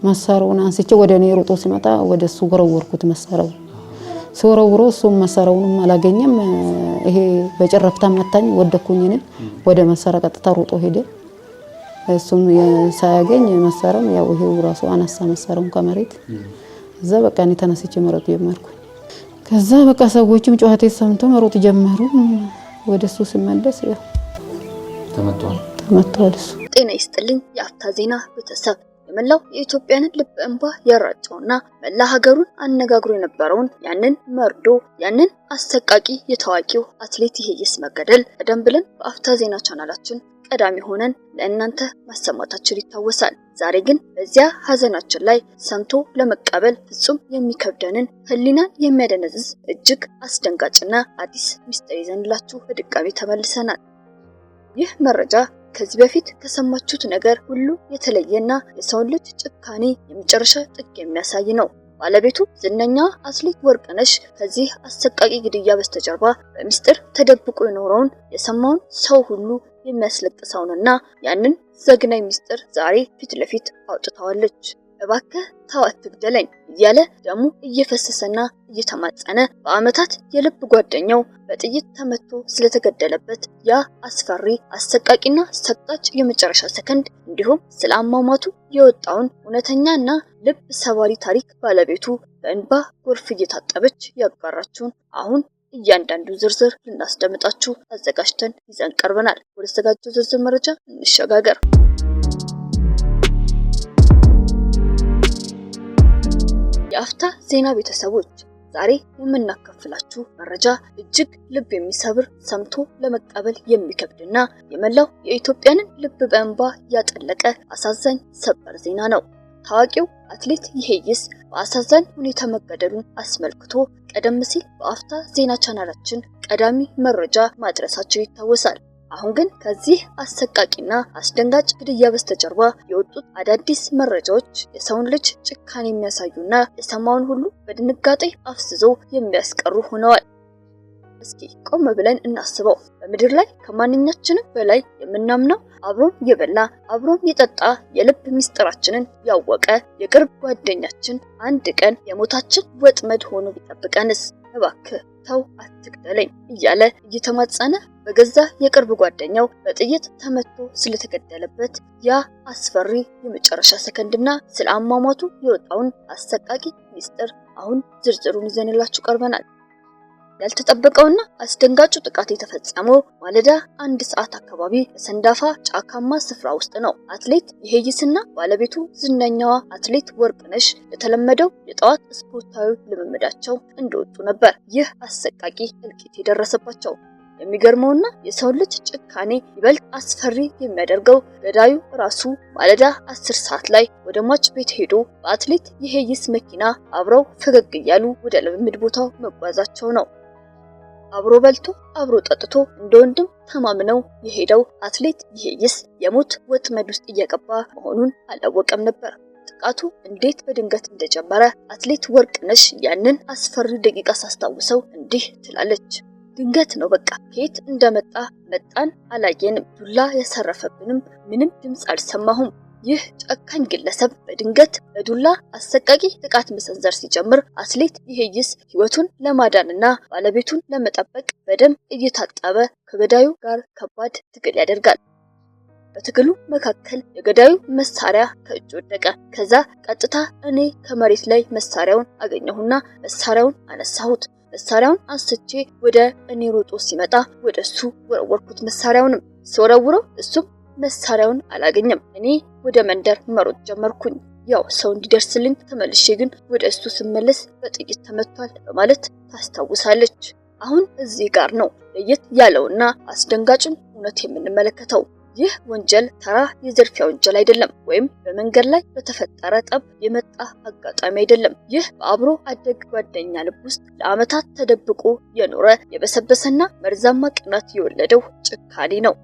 መሳሪያውን አንስቼ ወደ እኔ ሮጦ ሲመጣ ወደሱ ወረወርኩት መሳሪያው ሲወረውሮ እሱም መሳሪያውንም አላገኘም ይሄ በጭረፍታ መታኝ ወደኩኝ እኔ ወደ መሳሪያ ቀጥታ ሮጦ ሄደ እሱም ሳያገኝ መሳሪያው ያው ይሄው ራሱ አነሳ መሳሪያውን ከመሬት እዛ በቃ እኔ ተነስቼ መሮጥ ጀመርኩ ከዛ በቃ ሰዎችም ጮሃቴ ሰምቶ መሮጥ ጀመሩ ወደሱ ሲመለስ ያው ተመቷል እሱ ጤና ይስጥልኝ የአፍታ ዜና ቤተሰብ የመላው የኢትዮጵያን ልብ እንባ ያራጨውና መላ ሀገሩን አነጋግሮ የነበረውን ያንን መርዶ ያንን አሰቃቂ የታዋቂው አትሌት ይሄይስ መገደል ቀደም ብለን በአፍታ ዜና ቻናላችን ቀዳሚ ሆነን ለእናንተ ማሰማታችን ይታወሳል ዛሬ ግን በዚያ ሀዘናችን ላይ ሰምቶ ለመቀበል ፍጹም የሚከብደንን ህሊናን የሚያደነዝዝ እጅግ አስደንጋጭና አዲስ ሚስጥር ይዘንላችሁ በድጋሚ ተመልሰናል ይህ መረጃ ከዚህ በፊት ከሰማችሁት ነገር ሁሉ የተለየና የሰው ልጅ ጭካኔ የመጨረሻ ጥግ የሚያሳይ ነው ባለቤቱ ዝነኛ አትሌት ወርቅነሽ ከዚህ አሰቃቂ ግድያ በስተጀርባ በሚስጥር ተደብቆ የኖረውን የሰማውን ሰው ሁሉ የሚያስለቅሰውንና ያንን ዘግናኝ ሚስጥር ዛሬ ፊት ለፊት አውጥታዋለች እባክህ ተው አትግደለኝ እያለ ደሙ እየፈሰሰና እየተማጸነ በአመታት የልብ ጓደኛው በጥይት ተመቶ ስለተገደለበት ያ አስፈሪ አሰቃቂና ሰቅጣጭ የመጨረሻ ሰከንድ እንዲሁም ስለ አሟሟቱ የወጣውን እውነተኛና ልብ ሰባሪ ታሪክ ባለቤቱ በእንባ ጎርፍ እየታጠበች ያጋራችሁን አሁን እያንዳንዱ ዝርዝር ልናስደምጣችሁ አዘጋጅተን ይዘን ቀርበናል ወደ ተዘጋጀው ዝርዝር መረጃ እንሸጋገር የአፍታ ዜና ቤተሰቦች ዛሬ የምናከፍላችሁ መረጃ እጅግ ልብ የሚሰብር ሰምቶ ለመቀበል የሚከብድና የመላው የኢትዮጵያንን ልብ በእንባ ያጠለቀ አሳዛኝ ሰበር ዜና ነው ታዋቂው አትሌት ይሄይስ በአሳዛኝ ሁኔታ መገደሉን አስመልክቶ ቀደም ሲል በአፍታ ዜና ቻናላችን ቀዳሚ መረጃ ማድረሳችን ይታወሳል አሁን ግን ከዚህ አሰቃቂና አስደንጋጭ ግድያ በስተጀርባ የወጡት አዳዲስ መረጃዎች የሰውን ልጅ ጭካኔ የሚያሳዩና የሰማውን ሁሉ በድንጋጤ አፍስዞ የሚያስቀሩ ሆነዋል እስኪ ቆም ብለን እናስበው በምድር ላይ ከማንኛችንም በላይ የምናምነው አብሮን የበላ አብሮን የጠጣ የልብ ሚስጥራችንን ያወቀ የቅርብ ጓደኛችን አንድ ቀን የሞታችን ወጥመድ ሆኖ ቢጠብቀንስ እባክህ ተው አትግደለኝ እያለ እየተማጸነ በገዛ የቅርብ ጓደኛው በጥይት ተመቶ ስለተገደለበት ያ አስፈሪ የመጨረሻ ሰከንድና ስለ አሟሟቱ የወጣውን አሰቃቂ ሚስጥር አሁን ዝርዝሩን ይዘንላችሁ ቀርበናል ያልተጠበቀውና አስደንጋጩ ጥቃት የተፈጸመው ማለዳ 1 ሰዓት አካባቢ በሰንዳፋ ጫካማ ስፍራ ውስጥ ነው አትሌት ይሄይስና ባለቤቱ ዝነኛዋ አትሌት ወርቅነሽ የተለመደው የጠዋት ስፖርታዊ ልምምዳቸው እንደወጡ ነበር ይህ አሰቃቂ እልቂት የደረሰባቸው የሚገርመውና የሰው ልጅ ጭካኔ ይበልጥ አስፈሪ የሚያደርገው ገዳዩ ራሱ ማለዳ 10 ሰዓት ላይ ወደ ሟች ቤት ሄዶ በአትሌት ይሄይስ መኪና አብረው ፈገግ እያሉ ወደ ልምምድ ቦታው መጓዛቸው ነው አብሮ በልቶ አብሮ ጠጥቶ እንደወንድም ተማምነው የሄደው አትሌት ይሄይስ የሞት ወጥመድ ውስጥ እየገባ መሆኑን አላወቀም ነበር ጥቃቱ እንዴት በድንገት እንደጀመረ አትሌት ወርቅነሽ ያንን አስፈሪ ደቂቃ ሳስታውሰው እንዲህ ትላለች ድንገት ነው በቃ ከየት እንደመጣ መጣን አላየንም ዱላ ያሰረፈብንም ምንም ድምጽ አልሰማሁም ይህ ጨካኝ ግለሰብ በድንገት በዱላ አሰቃቂ ጥቃት መሰንዘር ሲጀምር አትሌት ይሄይስ ህይወቱን ለማዳንና ባለቤቱን ለመጠበቅ በደም እየታጠበ ከገዳዩ ጋር ከባድ ትግል ያደርጋል በትግሉ መካከል የገዳዩ መሳሪያ ከእጁ ወደቀ ከዛ ቀጥታ እኔ ከመሬት ላይ መሳሪያውን አገኘሁና መሳሪያውን አነሳሁት መሳሪያውን አንስቼ ወደ እኔ ሮጦ ሲመጣ ወደሱ ወረወርኩት መሳሪያውንም ሲወረውረው እሱም መሳሪያውን አላገኘም እኔ ወደ መንደር መሮጥ ጀመርኩኝ ያው ሰው እንዲደርስልኝ ተመልሼ ግን ወደ እሱ ስመለስ በጥይት ተመቷል በማለት ታስታውሳለች አሁን እዚህ ጋር ነው ለየት ያለውና አስደንጋጭን እውነት የምንመለከተው ይህ ወንጀል ተራ የዘርፊያ ወንጀል አይደለም ወይም በመንገድ ላይ በተፈጠረ ጠብ የመጣ አጋጣሚ አይደለም ይህ በአብሮ አደግ ጓደኛ ልብ ውስጥ ለአመታት ተደብቆ የኖረ የበሰበሰና መርዛማ ቅናት የወለደው ጭካኔ ነው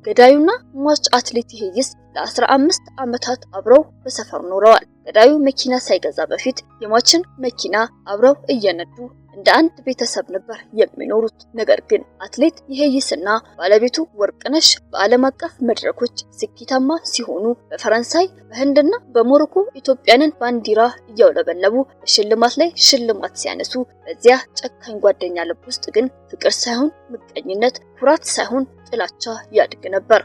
ገዳዩና ሟች አትሌት ይሄይስ ለ15 አመታት አብረው በሰፈር ኖረዋል ገዳዩ መኪና ሳይገዛ በፊት የሟችን መኪና አብረው እየነዱ እንደ አንድ ቤተሰብ ነበር የሚኖሩት። ነገር ግን አትሌት ይሄይስና ባለቤቱ ወርቅነሽ በዓለም አቀፍ መድረኮች ስኬታማ ሲሆኑ በፈረንሳይ በህንድና በሞሮኮ ኢትዮጵያንን ባንዲራ እያውለበለቡ በሽልማት ላይ ሽልማት ሲያነሱ በዚያ ጨካኝ ጓደኛ ልብ ውስጥ ግን ፍቅር ሳይሆን ምቀኝነት፣ ኩራት ሳይሆን ጥላቻ ያድግ ነበር።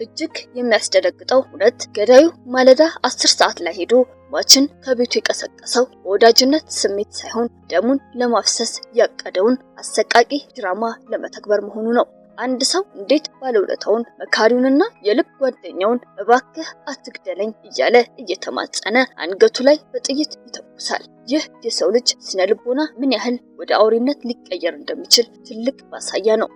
እጅግ የሚያስደነግጠው እውነት ገዳዩ ማለዳ 10 ሰዓት ላይ ሄዶ ሟችን ከቤቱ የቀሰቀሰው በወዳጅነት ስሜት ሳይሆን ደሙን ለማፍሰስ ያቀደውን አሰቃቂ ድራማ ለመተግበር መሆኑ ነው። አንድ ሰው እንዴት ባለውለታውን መካሪውንና የልብ ጓደኛውን እባክህ አትግደለኝ እያለ እየተማጸነ አንገቱ ላይ በጥይት ይተኩሳል? ይህ የሰው ልጅ ስነ ልቦና ምን ያህል ወደ አውሬነት ሊቀየር እንደሚችል ትልቅ ማሳያ ነው።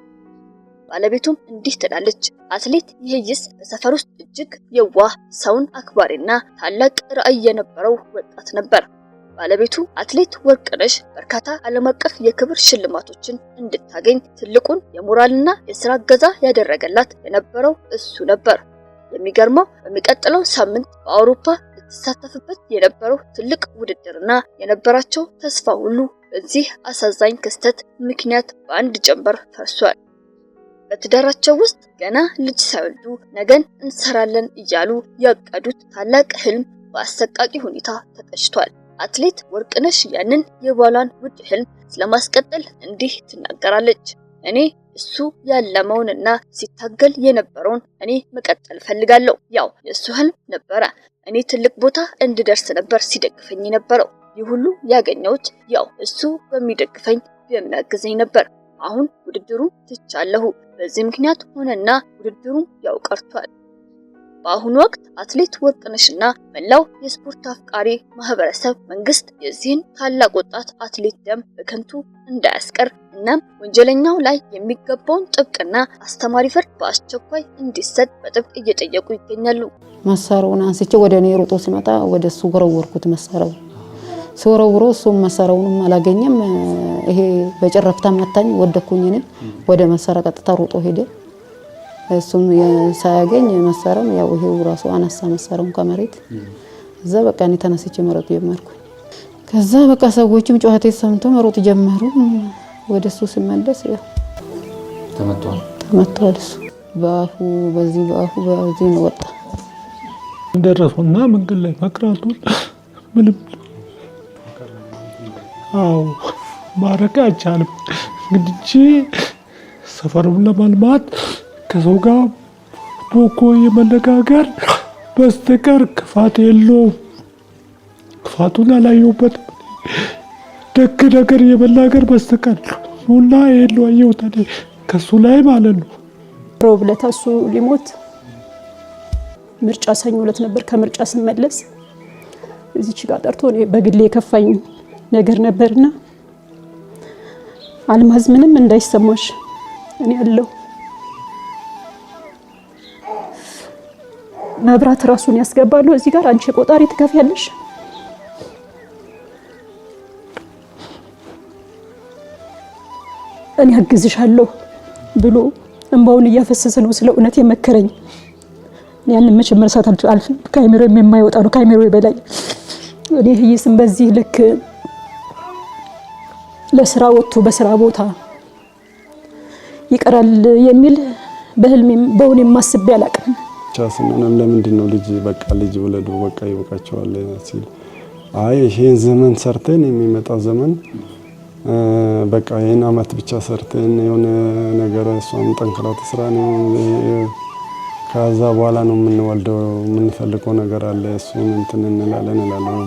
ባለቤቱም እንዲህ ትላለች። አትሌት ይሄይስ በሰፈር ውስጥ እጅግ የዋህ ሰውን አክባሪና ታላቅ ራዕይ የነበረው ወጣት ነበር። ባለቤቱ አትሌት ወርቅነሽ በርካታ ዓለም አቀፍ የክብር ሽልማቶችን እንድታገኝ ትልቁን የሞራልና የሥራ እገዛ ያደረገላት የነበረው እሱ ነበር። የሚገርመው በሚቀጥለው ሳምንት በአውሮፓ ልትሳተፍበት የነበረው ትልቅ ውድድርና የነበራቸው ተስፋ ሁሉ በዚህ አሳዛኝ ክስተት ምክንያት በአንድ ጀንበር ፈርሷል። በትዳራቸው ውስጥ ገና ልጅ ሳይወልዱ ነገን እንሰራለን እያሉ ያቀዱት ታላቅ ህልም በአሰቃቂ ሁኔታ ተቀጭቷል። አትሌት ወርቅነሽ ያንን የባሏን ውድ ህልም ስለማስቀጠል እንዲህ ትናገራለች። እኔ እሱ ያለመውንና ሲታገል የነበረውን እኔ መቀጠል ፈልጋለሁ። ያው የሱ ህልም ነበረ። እኔ ትልቅ ቦታ እንድደርስ ነበር ሲደግፈኝ የነበረው። ይህ ሁሉ ያገኘሁት ያው እሱ በሚደግፈኝ በሚያግዘኝ ነበር። አሁን ውድድሩ ትቻለሁ። በዚህ ምክንያት ሆነና ውድድሩ ያው ቀርቷል። በአሁኑ ወቅት አትሌት ወርቅነሽና መላው የስፖርት አፍቃሪ ማህበረሰብ መንግስት የዚህን ታላቅ ወጣት አትሌት ደም በከንቱ እንዳያስቀር እናም ወንጀለኛው ላይ የሚገባውን ጥብቅና አስተማሪ ፍርድ በአስቸኳይ እንዲሰጥ በጥብቅ እየጠየቁ ይገኛሉ። መሳሪያውን አንስቼ ወደ እኔ ሮጦ ሲመጣ ወደ እሱ ወረወርኩት። መሳሪያው ሲወረውሮ እሱም መሳሪያውንም አላገኘም። ይሄ በጭረፍታ መታኝ፣ ወደኩኝ። እኔ ወደ መሳሪያ ቀጥታ ሮጦ ሄደ። እሱም ሳያገኝ መሳሪያውን ያው ይሄው ራሱ አነሳ መሳሪያውን ከመሬት። እዛ በቃ እኔ ተነስቼ መሮጥ ጀመርኩ። ከዛ በቃ ሰዎችም ጩኸቴ ሰምቶ መሮጥ ጀመሩ። ወደሱ ሲመለስ ያው ተመቷል። እሱ በአፉ በዚህ ነው ወጣ። እንደረሱና መንገድ ላይ መቅራቱን ምንም ማረቅ አይቻልም። እንግዲህ ሰፈሩን ለማልማት ከሰው ጋር ቦኮ የመነጋገር በስተቀር ክፋት የለውም። ክፋቱን አላየሁበትም። ደግ ነገር የመናገር በስተቀር ሁላ የለው አየሁት ከሱ ላይ ማለት ነው። ሮብ ዕለት እሱ ሊሞት ምርጫ ሰኞ ዕለት ነበር። ከምርጫ ስመለስ እዚች ጋር ጠርቶ በግሌ የከፋኝ ነገር ነበርና አልማዝ ምንም እንዳይሰማሽ እኔ ያለው መብራት ራሱን ያስገባሉ እዚህ ጋር አንቺ ቆጣሪ ትከፍያለሽ እኔ አግዝሻለሁ ብሎ እንባውን እያፈሰሰ ነው ስለ እውነት የመከረኝ። ያን መቼም መርሳት አልችልም። ካሜራ የማይወጣ ነው ካሜራው በላይ እኔ ይስም በዚህ ልክ ለስራ ወጥቶ በስራ ቦታ ይቀራል የሚል በህልሜም በእውኔም ማስቤ አላውቅም። ቻስነን ለምንድን ነው ልጅ ወለዱ በቃ ይበቃቸዋል ሲል አይ ይሄን ዘመን ሰርተን የሚመጣው ዘመን በቃ ይሄን አመት ብቻ ሰርተን የሆነ ነገር እሷም ጠንክራ ትስራ ነው ከዛ በኋላ ነው የምንወልደው የምንፈልገው ነገር አለ እሱን እንትን እንላለን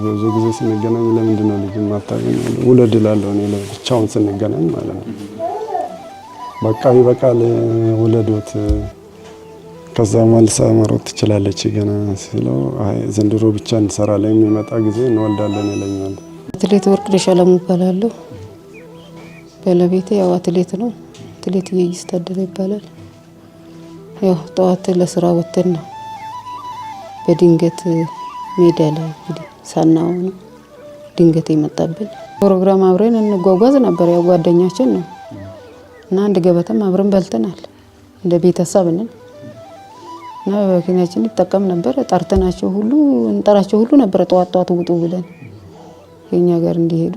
ብዙ ጊዜ ስንገናኝ ለምንድን ነው ልጅ ማታገኝ ወለድ እላለሁ እኔ ብቻውን ስንገናኝ ማለት ነው። በቃ ይበቃል ወለዶት ከዛ መልሳ መሮጥ ትችላለች ገና ሲለው አይ ዘንድሮ ብቻ እንሰራለን የሚመጣ ጊዜ እንወልዳለን ይለኛል። አትሌት ወርቅነሽ አለሙ እባላለሁ። ባለቤቴ ያው አትሌት ነው። አትሌት ይሄይስ ታደለ ይባላል። ያው ጠዋት ለስራ ወጥተን ነው በድንገት ሜዳ ላይ እንግዲህ ሳናው ነው ድንገት የመጣብን። ፕሮግራም አብረን እንጓጓዝ ነበር ያው ጓደኛችን ነው እና አንድ ገበታም አብረን በልተናል እንደ ቤተሰብ ነን እና በኪናችን ይጠቀም ነበር። ጠርተናቸው ሁሉ እንጠራቸው ሁሉ ነበር ጠዋት ውጡ ብለን የኛ ጋር እንዲሄዱ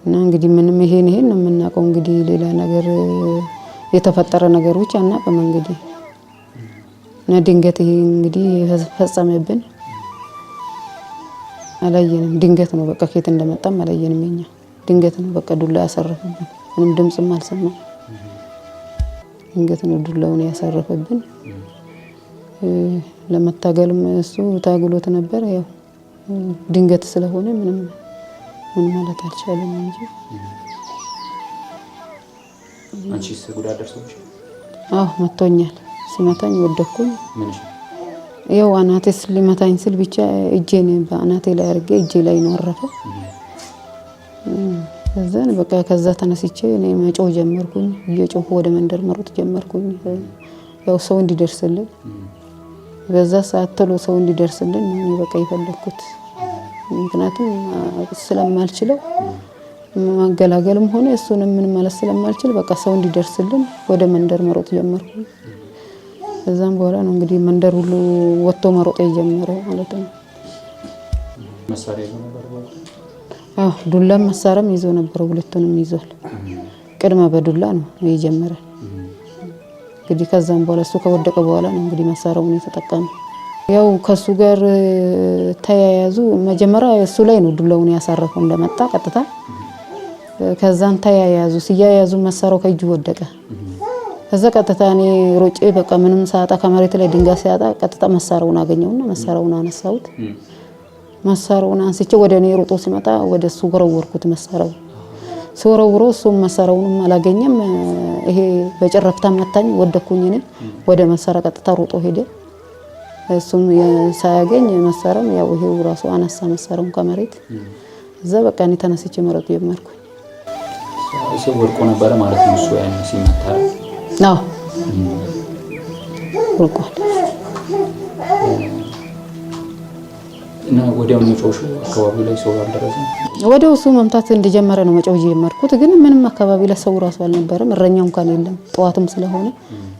እና እንግዲህ ምንም ይሄን ነው የምናውቀው። እንግዲህ ሌላ ነገር የተፈጠረ ነገሮች አናውቅም። እንግዲህ እና ድንገት ይሄ እንግዲህ ፈጸመብን አላየንም። ድንገት ነው በቃ ከየት እንደመጣም አላየንም። እኛ ድንገት ነው በቃ ዱላ ያሰረፈብን። ምንም ድምጽም አልሰማም። ድንገት ነው ዱላውን ያሰረፈብን። ለመታገልም እሱ ታግሎት ነበር። ያው ድንገት ስለሆነ ምንም ማለት አልቻለም እንጂ አንቺስ ጉዳት ደርሶብሽ? መቶኛል። ሲመታኝ ወደኩኝ። ያው አናቴ ሊመታኝ ስል ብቻ እጄን በአናቴ ላይ አድርጌ እጄ ላይ ነው አረፈ። ከዛን በቃ ከዛ ተነስቼ እኔ መጮህ ጀመርኩኝ። እየጮሁ ወደ መንደር መሮጥ ጀመርኩኝ። ያው ሰው እንዲደርስልን በዛ ሰዓት ቶሎ ሰው እንዲደርስልን ነው በቃ የፈለኩት። ምክንያቱም ስለማልችለው ማገላገልም ሆነ እሱንም ምን ማለት ስለማልችል በቃ ሰው እንዲደርስልን ወደ መንደር መሮጥ ጀመርኩኝ። ከዛም በኋላ ነው እንግዲህ መንደር ሁሉ ወጥቶ መሮጥ የጀመረው ማለት ነው። መሳሪያ ይዞ ነበር? ዱላም መሳሪያም ይዞ ነበር። ሁለቱንም ይዟል። ቅድመ በዱላ ነው የጀመረ። እንግዲህ ከዛም በኋላ እሱ ከወደቀ በኋላ ነው እንግዲህ መሳሪያውን የተጠቀመው። ያው ከሱ ጋር ተያያዙ። መጀመሪያ እሱ ላይ ነው ዱላውን ያሳረፈው እንደመጣ ቀጥታ። ከዛን ተያያዙ። ሲያያዙ መሳሪያው ከእጁ ወደቀ። ከዛ ቀጥታ እኔ ሮጬ በቃ ምንም ሳጣ ከመሬት ላይ ድንጋይ ሲያጣ ቀጥታ መሳሪያውን አገኘውና መሳሪያውን አነሳሁት። መሳሪያውን አንስቼ ወደ እኔ ሮጦ ሲመጣ ወደ እሱ ወረወርኩት። መሳሪያው ሲወረውረው እሱም መሳሪያውንም አላገኘም። ይሄ በጭረፍታ መታኝ። ወደኩኝ። እኔ ወደ መሳሪያ ቀጥታ ሮጦ ሄደ። እሱም ሳያገኝ መሳሪያው ያው ይሄው ራሱ አነሳ መሳሪያውን ከመሬት። እዛ በቃ እኔ ተነስቼ መሮጥ ጀመርኩ። እሱ ወርቆ ነበር ማለት ነው እሱ ያን ሲመታ? ወርቋል። እና ወዲያው መጮሹ አካባቢ ላይ ሰው አልደረሰም? ወዲያው እሱ መምታት እንደጀመረ ነው መጮህ ጀመርኩት። ግን ምንም አካባቢ ላይ ሰው ራሱ አልነበረም። እረኛው እንኳን የለም። ጠዋትም ስለሆነ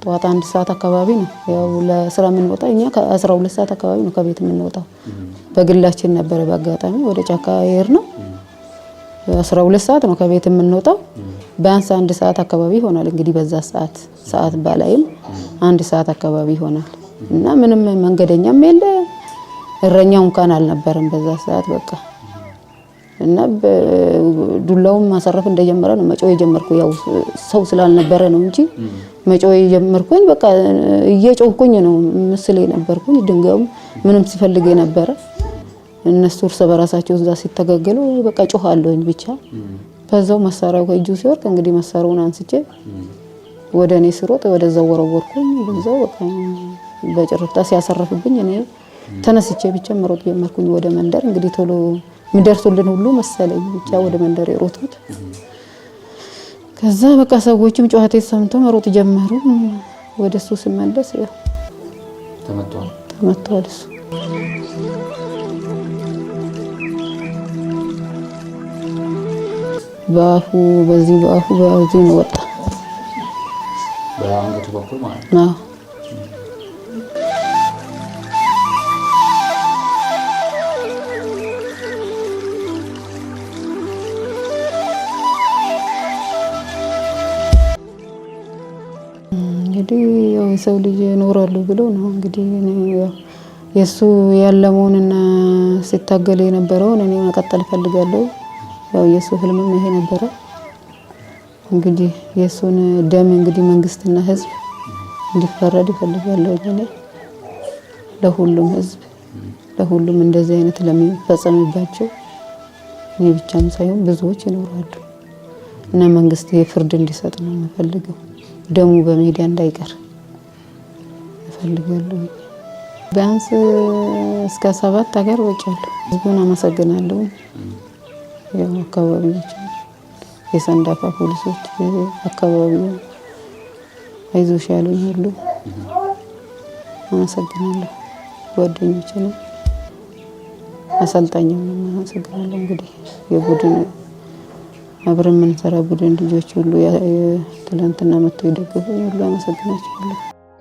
ጠዋት 1 ሰዓት አካባቢ ነው ያው ለስራ የምንወጣ። እኛ ከ12 ሰዓት አካባቢ ነው ከቤት የምንወጣው። በግላችን ነበረ በአጋጣሚ ወደ ጫካ ይሄር ነው። 12 ሰዓት ነው ከቤት የምንወጣው። ቢያንስ 1 ሰዓት አካባቢ ይሆናል እንግዲህ በዛ ሰዓት ባላይም 1 ሰዓት አካባቢ ይሆናል። እና ምንም መንገደኛም የለ እረኛው እንኳን አልነበረም በዛ ሰዓት በቃ። እና ዱላውን ማሰረፍ እንደጀመረ ነው መጮህ የጀመርኩ። ያው ሰው ስላልነበረ ነው እንጂ መጮህ የጀመርኩኝ በቃ እየጮህኩኝ ነው ምስል የነበርኩኝ። ድንጋዩ ምንም ሲፈልግ የነበረ እነሱ እርስ በራሳቸው እዛ ሲተጋገሉ በቃ ጮሃለሁኝ ብቻ። በዛው መሳሪያው ከእጁ ሲወርቅ እንግዲህ መሳሪያውን አንስቼ ወደ እኔ ስሮጥ ወደዛው ወረወርኩኝ። በዛው በቃ በጭርፍታ ሲያሰረፍብኝ እኔ ተነስቼ ብቻ መሮጥ ጀመርኩኝ ወደ መንደር። እንግዲህ ቶሎ የሚደርሱልን ሁሉ መሰለኝ ብቻ ወደ መንደር የሮጥኩት። ከዛ በቃ ሰዎችም ጩኸቴ ሰምተው መሮጥ ጀመሩ። ወደሱ ስመለስ ያው ተመቷል እሱ። በአፉ በዚህ ነው ወጣ። በአንገቱ በኩል ማለት ነው። እንግዲህ ያው የሰው ልጅ ኖራሉ ብሎ ነው እንግዲህ ያው የሱ ያለመውንና ሲታገል የነበረውን እኔ መቀጠል ፈልጋለሁ። ያው የሱ ህልምም ይሄ ነበረ። እንግዲህ የሱን ደም እንግዲህ መንግስትና ህዝብ እንዲፈረድ ይፈልጋለሁ። እኔ ለሁሉም ህዝብ ለሁሉም እንደዚህ አይነት ለሚፈጸምባቸው እኔ ብቻም ሳይሆን ብዙዎች ይኖራሉ እና መንግስት የፍርድ እንዲሰጥ ነው የምፈልገው። ደሙ በሜዲያ እንዳይቀር እፈልጋለሁ። ቢያንስ እስከ 7 ሀገር ወጫለሁ። ህዝቡን አመሰግናለሁ። ያው አካባቢዎች የሰንዳፋ ፖሊሶች አካባቢው አይዞሽ ያሉኝ ሁሉ አመሰግናለሁ። ጓደኞቼንም አሰልጣኝንም አመሰግናለሁ። እንግዲህ የቡድን አብረን የምንሰራ ቡድን ልጆች ሁሉ ትላንትና መጥተው የደገፉኝ ሁሉ አመሰግናቸዋለሁ።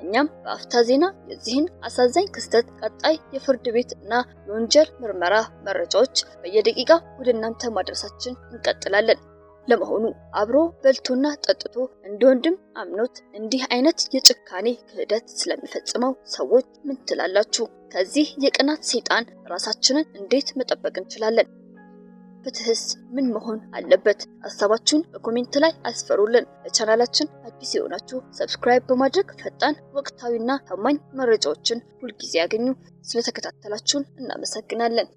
እኛም በአፍታ ዜና የዚህን አሳዛኝ ክስተት ቀጣይ የፍርድ ቤት እና የወንጀል ምርመራ መረጃዎች በየደቂቃው ወደ እናንተ ማድረሳችን እንቀጥላለን። ለመሆኑ አብሮ በልቶና ጠጥቶ እንደ ወንድም አምኖት እንዲህ አይነት የጭካኔ ክህደት ስለሚፈጽመው ሰዎች ምን ትላላችሁ? ከዚህ የቅናት ሰይጣን ራሳችንን እንዴት መጠበቅ እንችላለን? ፍትህስ ምን መሆን አለበት? ሐሳባችሁን በኮሜንት ላይ አስፈሩልን። ለቻናላችን አዲስ የሆናችሁ ሰብስክራይብ በማድረግ ፈጣን ወቅታዊና ታማኝ መረጃዎችን ሁልጊዜ ያገኙ። ስለተከታተላችሁን እናመሰግናለን።